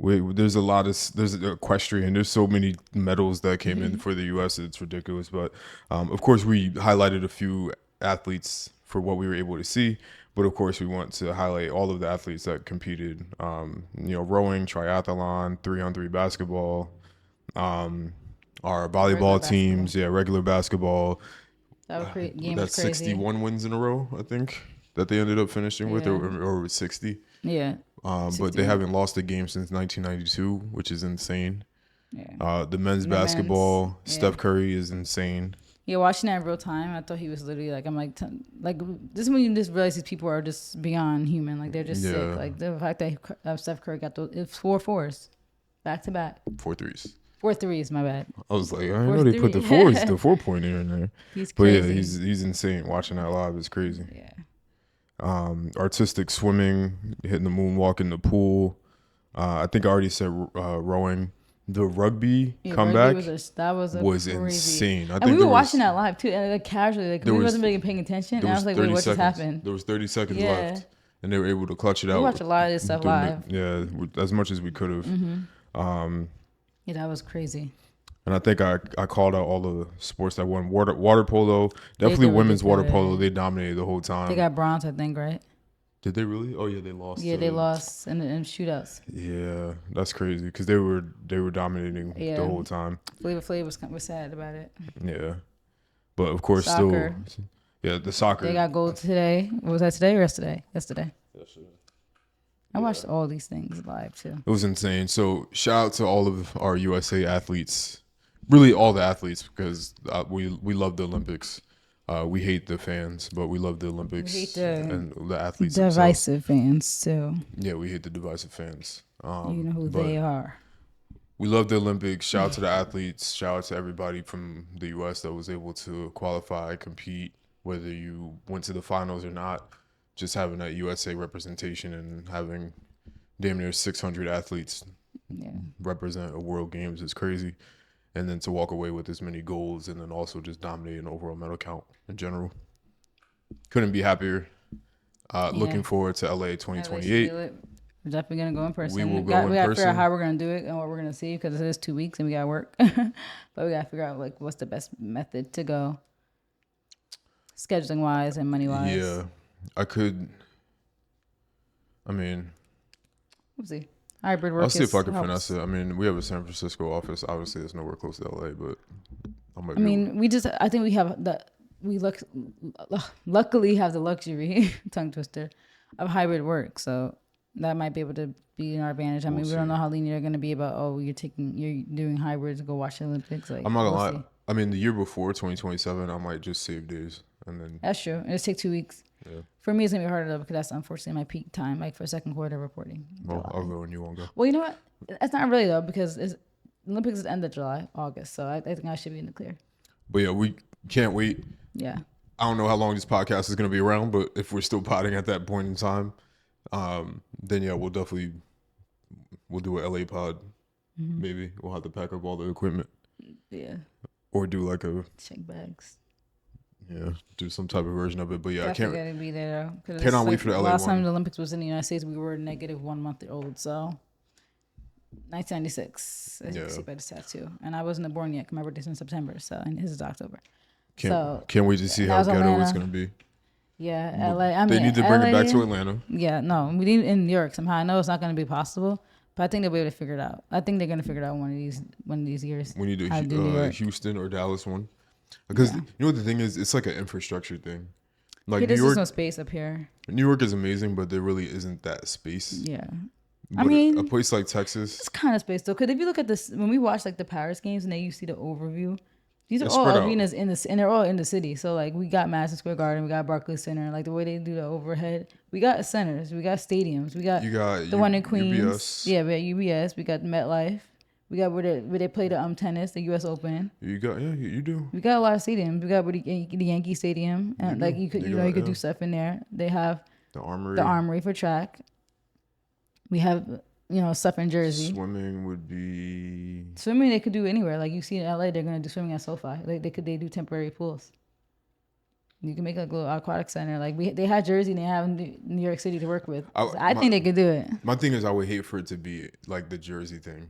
[SPEAKER 1] There's a lot of there's equestrian. There's so many medals that came in for the U.S. It's ridiculous. But of course, we highlighted a few athletes for what we were able to see. But of course, we want to highlight all of the athletes that competed. Rowing, triathlon, 3-on-3 basketball, our volleyball teams, regular basketball.
[SPEAKER 2] That was game
[SPEAKER 1] That's
[SPEAKER 2] was crazy.
[SPEAKER 1] 61 wins in a row, I think, that they ended up finishing with,
[SPEAKER 2] Yeah.
[SPEAKER 1] or 60.
[SPEAKER 2] Yeah.
[SPEAKER 1] But
[SPEAKER 2] 61.
[SPEAKER 1] they haven't lost a game since 1992, which is insane.
[SPEAKER 2] Yeah.
[SPEAKER 1] The men's
[SPEAKER 2] The
[SPEAKER 1] basketball,
[SPEAKER 2] men's, yeah.
[SPEAKER 1] Steph Curry is insane.
[SPEAKER 2] Yeah, watching that in real time, I thought he was literally like, I'm like this is when you just realize these people are just beyond human. Like they're just
[SPEAKER 1] Yeah.
[SPEAKER 2] sick. Like the fact that Steph Curry got those, it's 4 4s, back to back,
[SPEAKER 1] 4 threes.
[SPEAKER 2] 4 3s. My bad.
[SPEAKER 1] I was like, I didn't
[SPEAKER 2] Four
[SPEAKER 1] know they put the
[SPEAKER 2] three.
[SPEAKER 1] fours, the 4-pointer in there.
[SPEAKER 2] He's
[SPEAKER 1] But
[SPEAKER 2] crazy.
[SPEAKER 1] yeah, he's insane. Watching that live is crazy.
[SPEAKER 2] Yeah.
[SPEAKER 1] Artistic swimming, hitting the moonwalk in the pool. I think I already said rowing. The rugby comeback
[SPEAKER 2] that was crazy.
[SPEAKER 1] insane.
[SPEAKER 2] And we were watching that live too, and like casually, like we wasn't really paying attention. And I was like, wait, what just happened?
[SPEAKER 1] There was 30 seconds
[SPEAKER 2] Yeah.
[SPEAKER 1] left, and they were able to clutch it out.
[SPEAKER 2] We watched a lot of this stuff live.
[SPEAKER 1] Yeah, as much as we could have.
[SPEAKER 2] Yeah, that was crazy.
[SPEAKER 1] And I think I called out all the sports that won. Water polo, definitely
[SPEAKER 2] did
[SPEAKER 1] women's
[SPEAKER 2] really
[SPEAKER 1] water
[SPEAKER 2] good.
[SPEAKER 1] polo. They dominated the whole time.
[SPEAKER 2] They got bronze, I think, right?
[SPEAKER 1] Did they really? Oh yeah, they lost.
[SPEAKER 2] Yeah, they lost in shootouts.
[SPEAKER 1] Yeah, that's crazy because they were dominating the
[SPEAKER 2] Yeah,
[SPEAKER 1] whole time.
[SPEAKER 2] Flavor Flav was sad about it.
[SPEAKER 1] Yeah, but of course, still,
[SPEAKER 2] Soccer.
[SPEAKER 1] yeah, the
[SPEAKER 2] They
[SPEAKER 1] soccer.
[SPEAKER 2] got gold today. Was that today or yesterday? Yesterday.
[SPEAKER 1] Yesterday.
[SPEAKER 2] I
[SPEAKER 1] Yeah.
[SPEAKER 2] watched all these things live too.
[SPEAKER 1] It was insane. So shout out to all of our USA athletes, really all the athletes, because we love the Olympics. We hate the fans, but we love the Olympics
[SPEAKER 2] We hate the
[SPEAKER 1] and the athletes themselves.
[SPEAKER 2] divisive fans too.
[SPEAKER 1] Yeah, we hate the divisive fans.
[SPEAKER 2] You know who
[SPEAKER 1] but
[SPEAKER 2] they are.
[SPEAKER 1] we love the Olympics. Shout out to the athletes. Shout out to everybody from the U.S. that was able to qualify, compete, whether you went to the finals or not. Just having that USA representation and having damn near 600 athletes
[SPEAKER 2] Yeah.
[SPEAKER 1] represent a World Games is crazy. And then to walk away with as many goals and then also just dominate an overall medal count in general. Couldn't be happier. Looking forward to LA 2028.
[SPEAKER 2] We're definitely gonna go in person.
[SPEAKER 1] We will go
[SPEAKER 2] we
[SPEAKER 1] in
[SPEAKER 2] gotta figure out
[SPEAKER 1] person.
[SPEAKER 2] how we're gonna do it and what we're gonna see because it is 2 weeks and we gotta work. But we gotta figure out like what's the best method to go, scheduling wise and money wise.
[SPEAKER 1] Yeah, I mean,
[SPEAKER 2] We'll see. Hybrid work.
[SPEAKER 1] I'll see if I can
[SPEAKER 2] helps.
[SPEAKER 1] finesse it. I mean, we have a San Francisco office. Obviously, it's nowhere close to LA, but
[SPEAKER 2] I mean, I think we have luckily have the luxury, tongue twister, of hybrid work. So that might be able to be in our advantage. I mean, we don't know how lenient they're going to be about, you're doing hybrid to go watch the Olympics. Like,
[SPEAKER 1] I'm not gonna
[SPEAKER 2] we'll
[SPEAKER 1] lie.
[SPEAKER 2] see.
[SPEAKER 1] I mean, the year before 2027, I might just save days and then.
[SPEAKER 2] That's true. It'll take 2 weeks.
[SPEAKER 1] Yeah.
[SPEAKER 2] For me, it's going to be harder though, because that's unfortunately my peak time, like for second quarter reporting.
[SPEAKER 1] Well,
[SPEAKER 2] July.
[SPEAKER 1] I'll go and you won't go.
[SPEAKER 2] Well, you know what? That's not really though, because Olympics is end of July, August. So I think I should be in the clear.
[SPEAKER 1] But yeah, we can't wait.
[SPEAKER 2] Yeah.
[SPEAKER 1] I don't know how long this podcast is going to be around, but if we're still potting at that point in time, then yeah, we'll do an LA pod.
[SPEAKER 2] Mm-hmm.
[SPEAKER 1] Maybe we'll have to pack up all the equipment
[SPEAKER 2] Yeah.
[SPEAKER 1] or do like a
[SPEAKER 2] Check bags.
[SPEAKER 1] do some type of version of it. But yeah,
[SPEAKER 2] Definitely gotta be there though. 'Cause
[SPEAKER 1] cannot
[SPEAKER 2] it's
[SPEAKER 1] wait for the LA
[SPEAKER 2] last time
[SPEAKER 1] one.
[SPEAKER 2] the Olympics was in the United States, we were negative 1 month old. So 1996, as you can see by this tattoo. And I wasn't born yet. 'Cause my birthday's in September, so and his is October.
[SPEAKER 1] Can't wait to see
[SPEAKER 2] that
[SPEAKER 1] how
[SPEAKER 2] was
[SPEAKER 1] ghetto
[SPEAKER 2] Atlanta.
[SPEAKER 1] it's going to be.
[SPEAKER 2] Yeah, LA. I mean,
[SPEAKER 1] They need to bring it back
[SPEAKER 2] LA,
[SPEAKER 1] to Atlanta.
[SPEAKER 2] Yeah, no, we need it in New York somehow. I know it's not going to be possible, but I think they'll be able to figure it out. I think they're going to figure it out one of these years.
[SPEAKER 1] We need
[SPEAKER 2] how to do New
[SPEAKER 1] a
[SPEAKER 2] York.
[SPEAKER 1] Houston or Dallas one. Because you know what the thing is? It's like an infrastructure thing. Like
[SPEAKER 2] There's
[SPEAKER 1] New
[SPEAKER 2] just
[SPEAKER 1] York,
[SPEAKER 2] no space up here.
[SPEAKER 1] New York is amazing, but there really isn't that space.
[SPEAKER 2] Yeah.
[SPEAKER 1] But
[SPEAKER 2] mean,
[SPEAKER 1] a place like Texas,
[SPEAKER 2] It's kind of space though, because if you look at this, when we watch like the Paris games and then you see the overview, these are
[SPEAKER 1] It's
[SPEAKER 2] all
[SPEAKER 1] spread out.
[SPEAKER 2] arenas and they're all in the city. So like we got Madison Square Garden, we got Barclays Center, like the way they do the overhead. We got centers, we got stadiums, we got
[SPEAKER 1] you got
[SPEAKER 2] the one in Queens.
[SPEAKER 1] UBS.
[SPEAKER 2] Yeah, we got UBS, we got MetLife, we got where they play the tennis, the U.S. Open.
[SPEAKER 1] You got you do.
[SPEAKER 2] We got a lot of stadiums. We got where the Yankee Stadium, and like you could you could do stuff in there. They have
[SPEAKER 1] The Armory.
[SPEAKER 2] the Armory for track. We have stuff in Jersey.
[SPEAKER 1] Swimming would be.
[SPEAKER 2] Swimming they could do anywhere. Like you see in LA, they're gonna do swimming at SoFi. Like they do temporary pools. You can make like a little aquatic center. Like they had Jersey and they have New York City to work with. I think they could do it.
[SPEAKER 1] My thing is, I would hate for it to be like the Jersey thing.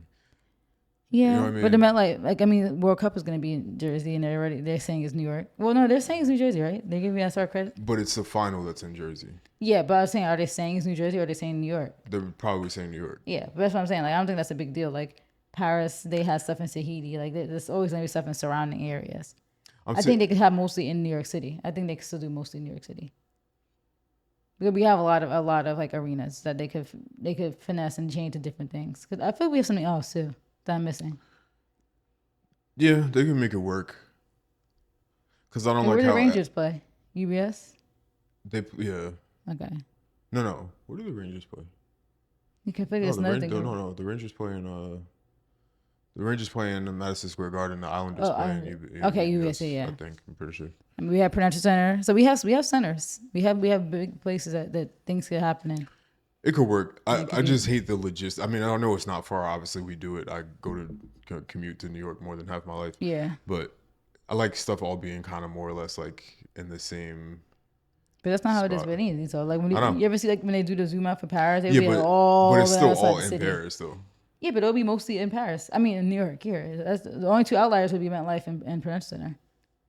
[SPEAKER 2] Yeah,
[SPEAKER 1] know what I
[SPEAKER 2] but the
[SPEAKER 1] mean?
[SPEAKER 2] MetLife, World Cup is gonna be in Jersey, and they're saying it's New York. Well, no, they're saying it's New Jersey, right? They give me that sort of credit.
[SPEAKER 1] But it's the final that's in Jersey.
[SPEAKER 2] Yeah, but I was saying, are they saying it's New Jersey or are they saying New York?
[SPEAKER 1] They're probably saying New York.
[SPEAKER 2] Yeah, but that's what I'm saying. Like I don't think that's a big deal. Like Paris, they have stuff in Tahiti. Like there's always gonna be stuff in surrounding areas. I think they could have mostly in New York City. I think they could still do mostly in New York City. Because we have a lot of like arenas that they could finesse and change to different things. Because I feel like we have something else too that I'm missing.
[SPEAKER 1] Yeah, they can make it work. Because I don't
[SPEAKER 2] And
[SPEAKER 1] like
[SPEAKER 2] where do
[SPEAKER 1] how
[SPEAKER 2] the Rangers play? UBS.
[SPEAKER 1] Yeah.
[SPEAKER 2] Okay.
[SPEAKER 1] No. Where do the Rangers play?
[SPEAKER 2] You can figure
[SPEAKER 1] No,
[SPEAKER 2] this
[SPEAKER 1] the
[SPEAKER 2] another thing.
[SPEAKER 1] no. The Rangers play in the Madison Square Garden. The Islanders play in
[SPEAKER 2] UBS, yeah.
[SPEAKER 1] I think I'm pretty sure.
[SPEAKER 2] I mean, we have Prudential Center, so we have centers. We have big places that things could happen in.
[SPEAKER 1] It could work. I just hate the logistics. I mean, I don't know it's not far. Obviously, we do it. I go to commute to New York more than half my life.
[SPEAKER 2] Yeah.
[SPEAKER 1] But I like stuff all being kind of more or less like in the same.
[SPEAKER 2] But that's not how it is
[SPEAKER 1] spot.
[SPEAKER 2] with anything. So like when
[SPEAKER 1] I know.
[SPEAKER 2] you ever see like when they do the zoom out for Paris, they
[SPEAKER 1] Yeah,
[SPEAKER 2] be
[SPEAKER 1] but,
[SPEAKER 2] like all
[SPEAKER 1] but it's still
[SPEAKER 2] outside
[SPEAKER 1] all
[SPEAKER 2] the
[SPEAKER 1] in
[SPEAKER 2] city.
[SPEAKER 1] Paris though.
[SPEAKER 2] Yeah, but it'll be mostly in Paris. I mean, in New York. Here, that's the only two outliers would be MetLife and Prudential Center.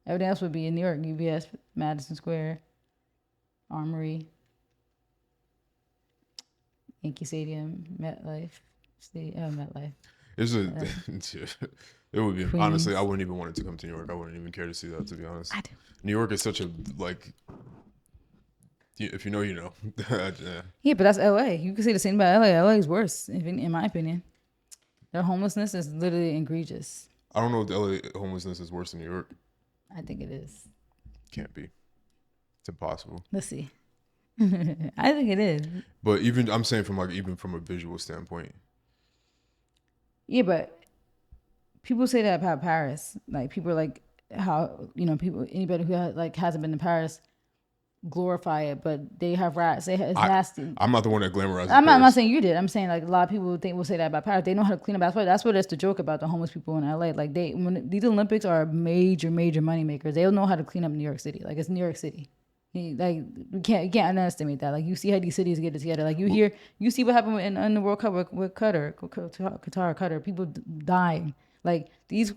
[SPEAKER 2] Everything else would be in New York. UBS, Madison Square, Armory. Yankee Stadium, MetLife, MetLife,
[SPEAKER 1] It's a,
[SPEAKER 2] uh,
[SPEAKER 1] it would be honestly. I
[SPEAKER 2] Queens.
[SPEAKER 1] wouldn't even want it to come to New York. I wouldn't even care to see that, to be honest.
[SPEAKER 2] I do.
[SPEAKER 1] New York is such a like. If you know, you know. Yeah.
[SPEAKER 2] Yeah, but that's LA. You can say the same about LA. LA is worse, in my opinion. Their homelessness is literally egregious.
[SPEAKER 1] I don't know if the LA homelessness is worse than New York.
[SPEAKER 2] I think it is.
[SPEAKER 1] Can't be. It's impossible.
[SPEAKER 2] Let's see. I think it is.
[SPEAKER 1] But even I'm saying from even from a visual standpoint.
[SPEAKER 2] Yeah, but people say that about Paris. Like people are like how people anybody who hasn't been to Paris glorify it, but they have rats. It's nasty.
[SPEAKER 1] I'm not the one that glamorizes.
[SPEAKER 2] I'm not saying you did. I'm saying like a lot of people will say that about Paris. They know how to clean up. That's what it's the joke about the homeless people in LA. Like these Olympics are major money makers. They'll know how to clean up New York City. Like it's New York City. Like you can't underestimate that. Like you see how these cities get it together. Like you see what happened in the World Cup with Qatar, people dying. Like these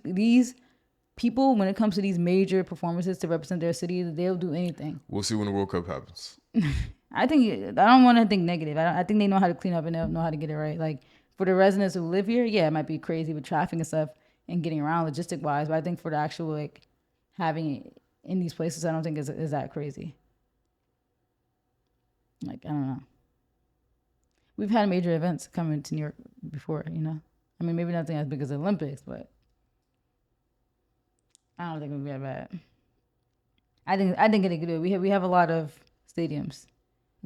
[SPEAKER 2] people, when it comes to these major performances to represent their city, they'll do anything.
[SPEAKER 1] We'll see when the World Cup happens.
[SPEAKER 2] I don't want to think negative. I think they know how to clean up and they know how to get it right. Like for the residents who live here, yeah, it might be crazy with traffic and stuff and getting around logistic wise. But I think for the actual like having it in these places, I don't think is that crazy. Like I don't know. We've had major events coming to New York before, you know. I mean, maybe nothing as big as the Olympics, but I don't think it would be that bad. I think it could do it. We have a lot of stadiums.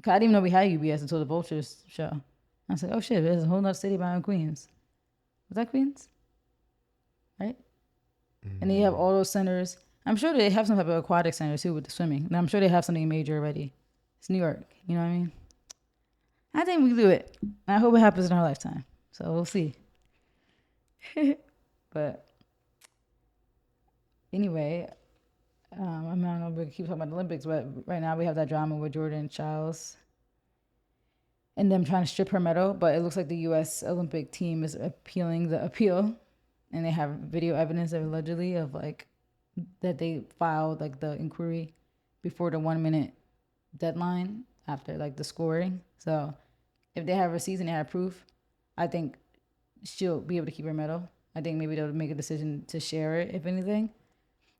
[SPEAKER 2] I didn't even know we had UBS until the Vultures show. I was like, oh shit, there's a whole nother stadium out in Queens. Was that Queens? Right? Mm-hmm. And they have all those centers. I'm sure they have some type of aquatic center too with the swimming. And I'm sure they have something major already. It's New York. You know what I mean? I think we can do it. I hope it happens in our lifetime. So we'll see. But anyway, I don't know if we keep talking about the Olympics, but right now we have that drama with Jordan Childs and them trying to strip her medal. But it looks like the U.S. Olympic team is appealing the appeal, and they have video evidence allegedly of like that they filed like the inquiry before the 1 minute deadline after like the scoring. So if they have receipts and they have proof, I think she'll be able to keep her medal. I think maybe they'll make a decision to share it, if anything.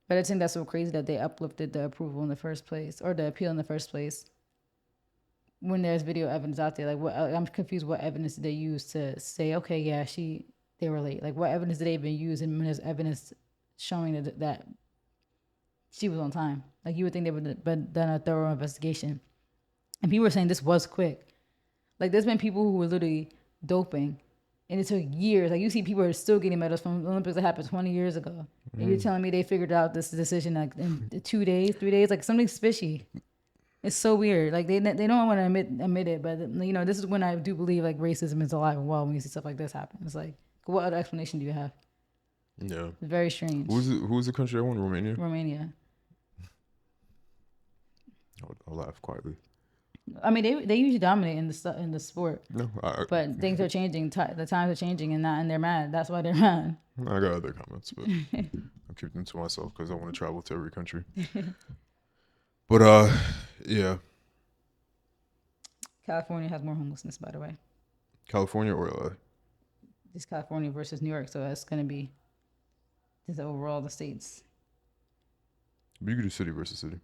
[SPEAKER 2] But I think that's so crazy that they uplifted the approval in the first place, or the appeal in the first place, when there's video evidence out there. Like, what? I'm confused. What evidence did they use to say, okay, yeah, they were late? Like, what evidence did they even use? And when there's evidence showing that she was on time, like you would think they would have done a thorough investigation. And people were saying this was quick. Like, there's been people who were literally doping, and it took years. Like, you see people are still getting medals from the Olympics that happened 20 years ago. And you're telling me they figured out this decision like in 2 days, 3 days? Like, something's fishy. It's so weird. Like, they don't want to admit it, but you know, this is when I do believe like racism is alive and well when you see stuff like this happen. It's like, what other explanation do you have?
[SPEAKER 1] Yeah,
[SPEAKER 2] it's very strange.
[SPEAKER 1] Who's the country I won?
[SPEAKER 2] Romania.
[SPEAKER 1] I'll laugh quietly.
[SPEAKER 2] I mean, they usually dominate in the sport.
[SPEAKER 1] No,
[SPEAKER 2] but things are changing. The times are changing, and they're mad. That's why they're mad.
[SPEAKER 1] I got other comments, but I'll keep them to myself because I want to travel to every country. But yeah.
[SPEAKER 2] California has more homelessness, by the way.
[SPEAKER 1] California or LA?
[SPEAKER 2] It's California versus New York, so that's going to be just overall the states.
[SPEAKER 1] But you could do city versus city.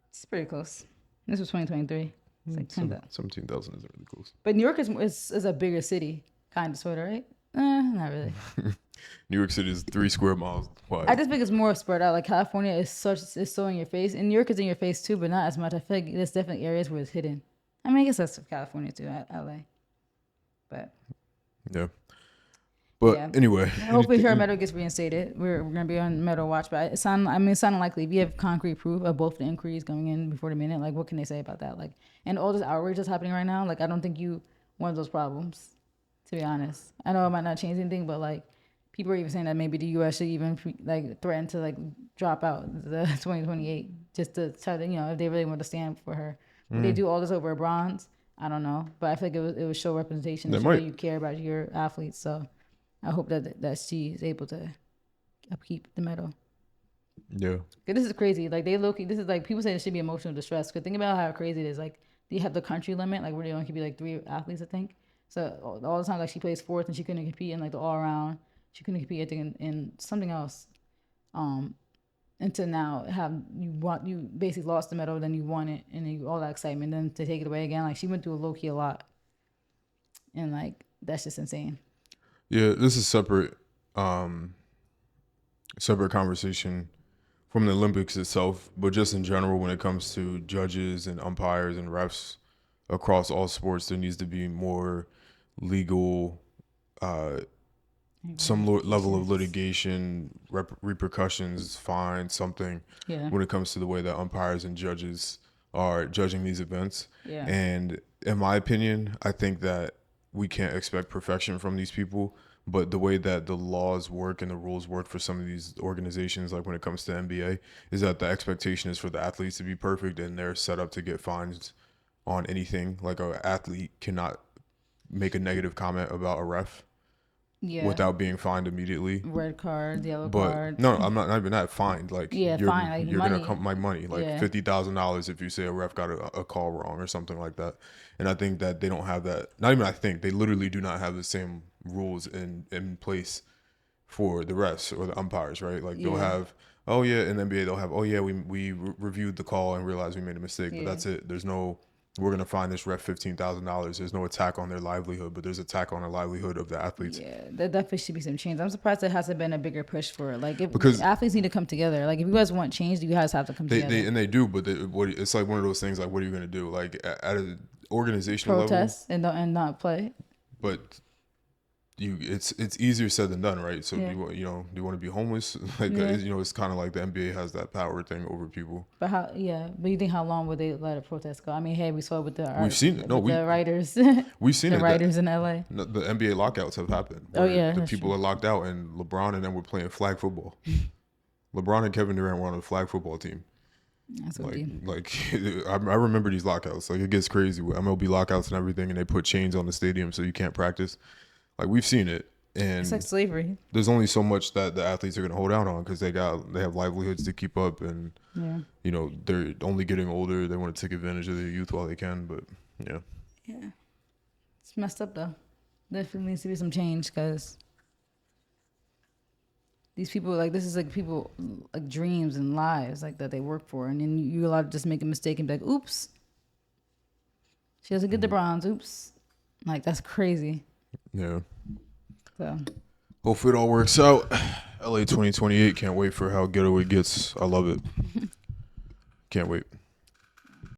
[SPEAKER 2] It's pretty close. This was 2023. It's like
[SPEAKER 1] 17,000 isn't really close.
[SPEAKER 2] But New York is a bigger city, kind of, sort of, right? Not really.
[SPEAKER 1] New York City is 3 square miles wide.
[SPEAKER 2] I just think it's more spread out. Like, California is so in your face, and New York is in your face too, but not as much. I feel like there's definitely areas where it's hidden. I mean, I guess that's California too, LA. But
[SPEAKER 1] yeah. But yeah. Anyway,
[SPEAKER 2] hopefully her medal gets reinstated. We're gonna be on medal watch, but it's unlikely. If you have concrete proof of both the inquiries going in before the minute, like, what can they say about that? Like, and all this outrage that's happening right now, like, I don't think you one of those problems. To be honest, I know it might not change anything, but like, people are even saying that maybe the U.S. should even like threaten to like drop out the 2028 just to try to, you know, if they really want to stand for her. Would they do all this over a bronze? I don't know, but I feel like it would show representation. That you care about your athletes. So I hope that she is able to upkeep the medal.
[SPEAKER 1] Yeah.
[SPEAKER 2] This is crazy. Like, this is like, people say it should be emotional distress. Because think about how crazy it is. Like, they have the country limit, like where they only can be like 3 athletes, I think. So all the time, like she plays fourth and she couldn't compete in like the all around. She couldn't compete, I think, in something else. And to now have you basically lost the medal, then you won it, and you all that excitement, then to take it away again, like she went through a low key a lot, and like that's just insane.
[SPEAKER 1] Yeah, this is separate conversation from the Olympics itself, but just in general, when it comes to judges and umpires and refs across all sports, there needs to be more legal, some level of litigation, repercussions, fines, something
[SPEAKER 2] Yeah,
[SPEAKER 1] when it comes to the way that umpires and judges are judging these events.
[SPEAKER 2] yeah,
[SPEAKER 1] And in my opinion, I think that we can't expect perfection from these people. But the way that the laws work and the rules work for some of these organizations, like when it comes to NBA, is that the expectation is for the athletes to be perfect, and they're set up to get fines on anything. Like an athlete cannot make a negative comment about a ref
[SPEAKER 2] yeah.
[SPEAKER 1] without being fined immediately.
[SPEAKER 2] Red cards, yellow
[SPEAKER 1] But
[SPEAKER 2] cards.
[SPEAKER 1] no, I'm not even that fined. Like
[SPEAKER 2] Yeah, fine, like
[SPEAKER 1] you're
[SPEAKER 2] money.
[SPEAKER 1] gonna come my money, like
[SPEAKER 2] Yeah.
[SPEAKER 1] $50,000 if you say a ref got a call wrong or something like that. And I think that they don't have that. Not even I think they literally do not have the same rules in place for the refs or the umpires, right? Like they'll
[SPEAKER 2] Yeah.
[SPEAKER 1] have, oh yeah, in the NBA they'll have, oh yeah, we reviewed the call and realized we made a mistake, but
[SPEAKER 2] Yeah.
[SPEAKER 1] that's it. There's no, we're gonna fine this ref $15,000. There's no attack on their livelihood, but there's attack on the livelihood of the athletes.
[SPEAKER 2] Yeah, there definitely should be some change. I'm surprised there hasn't been a bigger push for it. Like, if
[SPEAKER 1] Because
[SPEAKER 2] athletes need to come together. Like, if you guys want change, you guys have to come together.
[SPEAKER 1] They do, but it's like one of those things. Like, what are you gonna do? Like at an organizational level,
[SPEAKER 2] Protest and not play.
[SPEAKER 1] but it's easier said than done, right? So
[SPEAKER 2] Yeah.
[SPEAKER 1] do you want to be homeless? Like
[SPEAKER 2] Yeah.
[SPEAKER 1] it's kind of like the NBA has that power thing over people.
[SPEAKER 2] But how? Yeah, but you think how long would they let a protest go? I mean, hey, we saw it with the
[SPEAKER 1] We've seen it. No,
[SPEAKER 2] the writers,
[SPEAKER 1] We've seen
[SPEAKER 2] the
[SPEAKER 1] it.
[SPEAKER 2] writers in LA.
[SPEAKER 1] The NBA lockouts have happened.
[SPEAKER 2] Oh,
[SPEAKER 1] where
[SPEAKER 2] yeah,
[SPEAKER 1] the
[SPEAKER 2] that's
[SPEAKER 1] people
[SPEAKER 2] true.
[SPEAKER 1] are locked out, and LeBron and them were playing flag football. LeBron and Kevin Durant were on a flag football team.
[SPEAKER 2] That's what deep.
[SPEAKER 1] Like I remember these lockouts. Like it gets crazy with MLB lockouts and everything, and they put chains on the stadium so you can't practice. Like we've seen it, and
[SPEAKER 2] It's like slavery.
[SPEAKER 1] there's only so much that the athletes are going to hold out on because they have livelihoods to keep up, and
[SPEAKER 2] Yeah.
[SPEAKER 1] they're only getting older. They want to take advantage of their youth while they can, but yeah.
[SPEAKER 2] Yeah. It's messed up though. Definitely needs to be some change because these people, like, this is like people, like, dreams and lives like that they work for, and then you're allowed to just make a mistake and be like, oops, she doesn't get the bronze. Oops, like that's crazy.
[SPEAKER 1] Yeah.
[SPEAKER 2] So
[SPEAKER 1] Hopefully it all works out. LA 2028. Can't wait for how ghetto it gets. I love it. Can't wait.